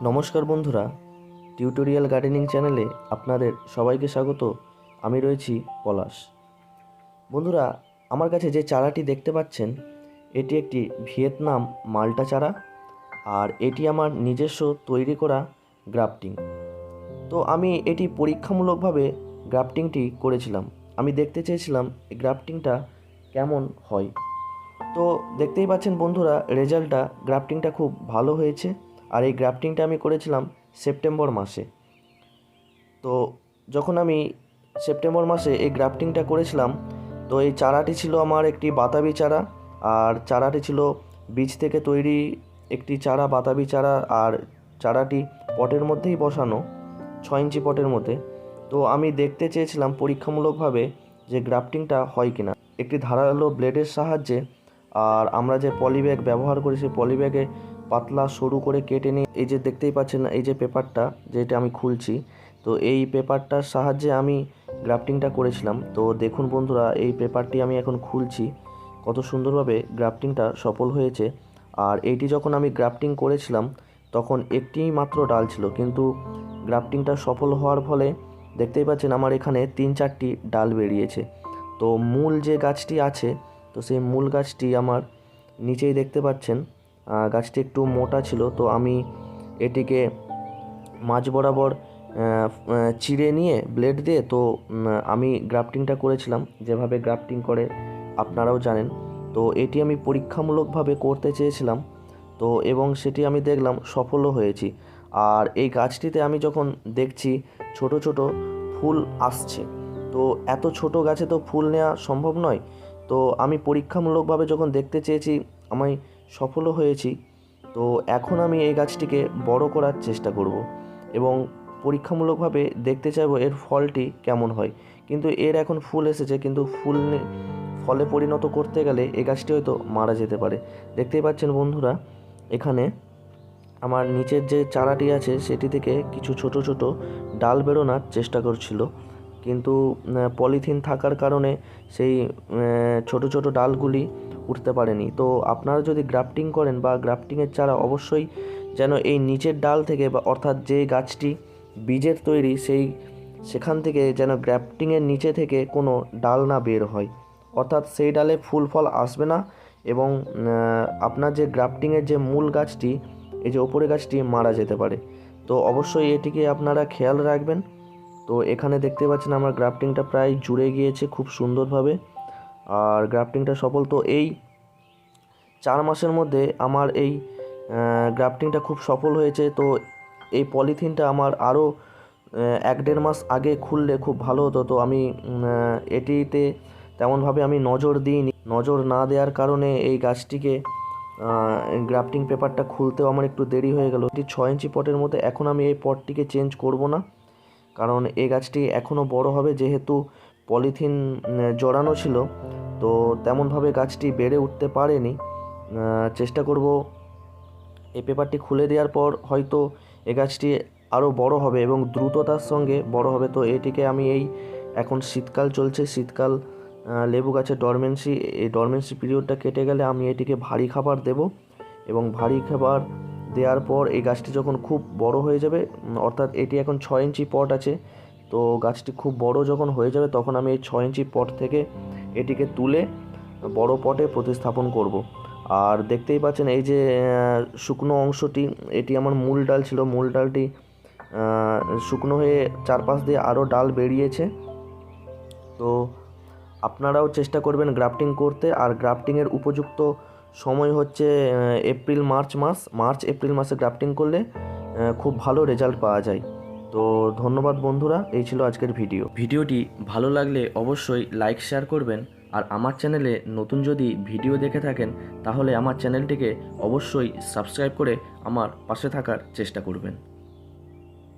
নমস্কার বন্ধুরা, tutorial gardening চ্যানেলে আপনাদের সবাইকে স্বাগত। আমি রয়েছি পলাশ। বন্ধুরা, আমার কাছে যে চারাটি দেখতে পাচ্ছেন এটি একটি ভিয়েতনাম মাল্টা চারা, আর এটি আমার নিজস্ব তৈরি করা গ্রাফটিং। তো আমি এটি পরীক্ষামূলকভাবে গ্রাফটিংটি করেছিলাম। আমি দেখতে চেয়েছিলাম এই গ্রাফটিংটা কেমন হয়। তো দেখতেই পাচ্ছেন বন্ধুরা, রেজাল্টটা গ্রাফটিংটা খুব ভালো হয়েছে। আর এই গ্রাফটিংটা আমি করেছিলাম সেপ্টেম্বর মাসে। তো যখন আমি সেপ্টেম্বর মাসে এই গ্রাফটিংটা করেছিলাম, তো এই চারাটি ছিল আমার একটি বাতাবি চারা, আর চারাটি ছিল বীজ থেকে তৈরি একটি চারা, বাতাবি চারা। আর চারাটি পটের মধ্যেই বসানো, 6 ইঞ্চি পটের মধ্যে। তো আমি দেখতে চেয়েছিলাম পরীক্ষামূলকভাবে যে গ্রাফটিংটা হয় কিনা একটি ধারালো ব্লেডের সাহায্যে। আর আমরা যে পলিব্যাগ ব্যবহার করি সেই পলিব্যাগে পাতলা সরু করে কেটে নিই। এই যে দেখতেই পাচ্ছেন, এই যে পেপারটা যেটা আমি খুলছি, তো এই পেপারটার সাহায্যে আমি গ্রাফটিংটা করেছিলাম। তো দেখুন বন্ধুরা, এই পেপারটি আমি এখন খুলছি, কত সুন্দরভাবে গ্রাফটিংটা সফল হয়েছে। আর এইটি যখন আমি গ্রাফটিং করেছিলাম তখন একটিই মাত্র ডাল ছিল, কিন্তু গ্রাফটিংটা সফল হওয়ার ফলে দেখতেই পাচ্ছেন আমার এখানে 3-4টি ডাল বেরিয়েছে। তো মূল যে গাছটি আছে, তো সেই মূল গাছটি আমার নিচেই দেখতে পাচ্ছেন, গাছটি একটু মোটা ছিল। তো আমি এটিকে মাঝ বরাবর চিড়ে নিয়ে ব্লেড দিয়ে তো আমি গ্রাফটিংটা করেছিলাম, যেভাবে গ্রাফটিং করে আপনারাও জানেন। তো এটি আমি পরীক্ষামূলকভাবে করতে চেয়েছিলাম, তো এবং সেটি আমি দেখলাম সফলও হয়েছি। আর এই গাছটিতে আমি যখন দেখছি ছোট ছোট ফুল আসছে, তো এত ছোট গাছে তো ফুল নেওয়া সম্ভব নয়। তো আমি পরীক্ষামূলকভাবে যখন দেখতে চেয়েছি আমি সফলও হয়েছি। তো এখন আমি এই গাছটিকে বড় করার চেষ্টা করব এবং পরীক্ষামূলকভাবে দেখতে চাইবো এর ফলটি কেমন হয়। কিন্তু এর এখন ফুল এসেছে, কিন্তু ফলে পরিণত করতে গেলে এই গাছটি হয়তো মারা যেতে পারে। দেখতেই পাচ্ছেন বন্ধুরা, এখানে আমার নিচের যে চারাটি আছে সেটি থেকে কিছু ছোট ছোট ডাল বেরোনোর চেষ্টা করছিল, কিন্তু পলিথিন থাকার কারণে সেই ছোট ছোট ডালগুলি উঠতে পারেনি। তো আপনারা যদি গ্রাফটিং করেন বা গ্রাফটিংয়ের চারা, অবশ্যই যেন এই নিচের ডাল থেকে, বা অর্থাৎ যে গাছটি বীজের তৈরি সেখান থেকে যেন গ্রাফটিংয়ের নিচে থেকে কোনো ডাল না বের হয়, অর্থাৎ সেই ডালে ফুল ফল আসবে না। এবং আপনার যে গ্রাফটিংয়ের যে মূল গাছটি, এই যে ওপরে গাছটি মারা যেতে পারে। তো অবশ্যই এটিকে আপনারা খেয়াল রাখবেন। তো এখানে দেখতে পাচ্ছেন আমার গ্রাফটিংটা প্রায় জুড়ে গিয়েছে খুব সুন্দরভাবে, আর গ্রাফটিংটা সফল। তো এই 4 মাসের মধ্যে আমার এই গ্রাফটিংটা খুব সফল হয়েছে। তো এই পলিথিনটা আমার আরও 1-1.5 মাস আগে খুললে খুব ভালো হতো। তো আমি এটিতে তেমনভাবে আমি নজর দিইনি। নজর না দেওয়ার কারণে এই গাছটিকে গ্রাফটিং পেপারটা খুলতেও আমার একটু দেরি হয়ে গেল। এটি 6 ইঞ্চি পটের মধ্যে। এখন আমি এই পটটিকে চেঞ্জ করব না, কারণ এই গাছটি এখনও বড় হবে, যেহেতু পলিথিন জড়ানো ছিল। তো তেমনভাবে গাছটি বেড়ে উঠতে পারেনি। চেষ্টা করব এই পেপারটি খুলে দেওয়ার পর হয়তো এই গাছটি আরও বড় হবে এবং দ্রুততার সঙ্গে বড় হবে। তো এটিকে আমি এখন শীতকাল চলছে, শীতকাল লেবু গাছের এই ডরমেন্সি পিরিয়ডটা কেটে গেলে আমি এটিকে ভারী খাবার দেব, এবং ভারী খাবার দেওয়ার পর এই গাছটি যখন খুব বড় হয়ে যাবে, অর্থাৎ এটি এখন 6 ইঞ্চি পট আছে, তো গাছটি খুব বড় যখন হয়ে যাবে তখন আমি এই 6 ইঞ্চি পট থেকে এটিকে তুলে বড় পটে প্রতিস্থাপন করব। আর দেখতেই পাচ্ছেন এই যে শুকনো অংশটি, এটি আমার মূল ডাল ছিল। মূল ডালটি শুকনো হয়ে চারপাশ দিয়ে আরও ডাল বেরিয়েছে। তো আপনারাও চেষ্টা করবেন গ্রাফটিং করতে। আর গ্রাফটিংয়ের উপযুক্ত সময় হচ্ছে মার্চ এপ্রিল মাসে গ্রাফটিং করলে খুব ভালো রেজাল্ট পাওয়া যায়। তো ধন্যবাদ বন্ধুরা, এই ছিল আজকের ভিডিওটি ভালো লাগলে অবশ্যই লাইক শেয়ার করবেন। আর আমার চ্যানেলে নতুন যদি ভিডিও দেখে থাকেন তাহলে আমার চ্যানেলটিকে অবশ্যই সাবস্ক্রাইব করে আমার পাশে থাকার চেষ্টা করবেন।